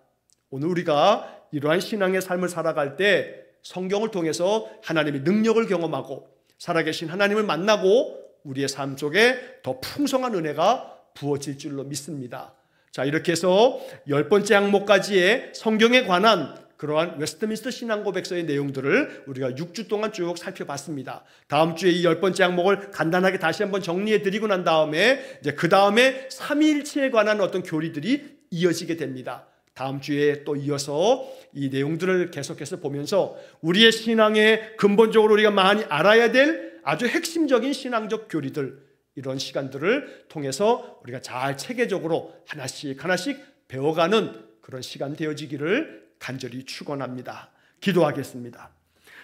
A: 오늘 우리가 이러한 신앙의 삶을 살아갈 때 성경을 통해서 하나님의 능력을 경험하고 살아계신 하나님을 만나고 우리의 삶 속에 더 풍성한 은혜가 부어질 줄로 믿습니다. 자, 이렇게 해서 10번째 항목까지의 성경에 관한 그러한 웨스트민스터 신앙고백서의 내용들을 우리가 6주 동안 쭉 살펴봤습니다. 다음 주에 이 10번째 항목을 간단하게 다시 한번 정리해 드리고 난 다음에 이제 그 다음에 삼위일체에 관한 어떤 교리들이 이어지게 됩니다. 다음 주에 또 이어서 이 내용들을 계속해서 보면서 우리의 신앙에 근본적으로 우리가 많이 알아야 될 아주 핵심적인 신앙적 교리들, 이런 시간들을 통해서 우리가 잘 체계적으로 하나씩 하나씩 배워가는 그런 시간 되어지기를 간절히 축원합니다. 기도하겠습니다.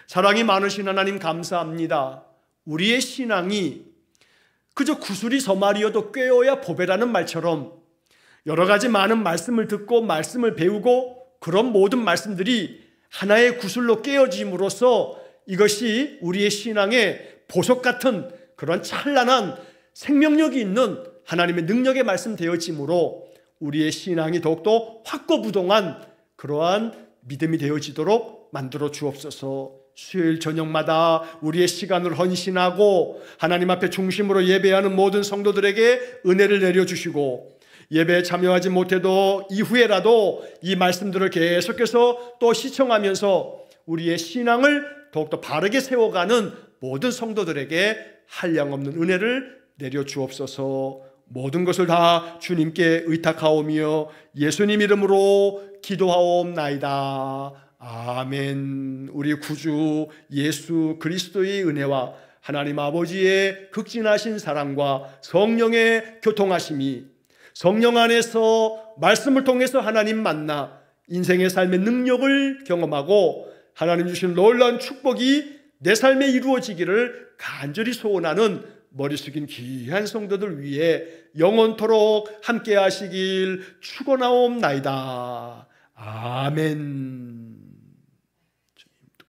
A: 사랑이 많으신 하나님 감사합니다. 우리의 신앙이 그저 구슬이 서말이어도 꿰어야 보배라는 말처럼 여러 가지 많은 말씀을 듣고 말씀을 배우고 그런 모든 말씀들이 하나의 구슬로 깨어짐으로써 이것이 우리의 신앙의 보석 같은 그런 찬란한 생명력이 있는 하나님의 능력의 말씀 되어짐으로 우리의 신앙이 더욱더 확고부동한 그러한 믿음이 되어지도록 만들어 주옵소서. 수요일 저녁마다 우리의 시간을 헌신하고 하나님 앞에 중심으로 예배하는 모든 성도들에게 은혜를 내려주시고, 예배에 참여하지 못해도 이후에라도 이 말씀들을 계속해서 또 시청하면서 우리의 신앙을 더욱더 바르게 세워가는 모든 성도들에게 한량없는 은혜를 내려주옵소서. 모든 것을 다 주님께 의탁하오며 예수님 이름으로 기도하옵나이다. 아멘. 우리 구주 예수 그리스도의 은혜와 하나님 아버지의 극진하신 사랑과 성령의 교통하심이, 성령 안에서 말씀을 통해서 하나님 만나 인생의 삶의 능력을 경험하고 하나님 주신 놀라운 축복이 내 삶에 이루어지기를 간절히 소원하는 머리 숙인 귀한 성도들 위해 영원토록 함께 하시길 축원하옵나이다. 아멘.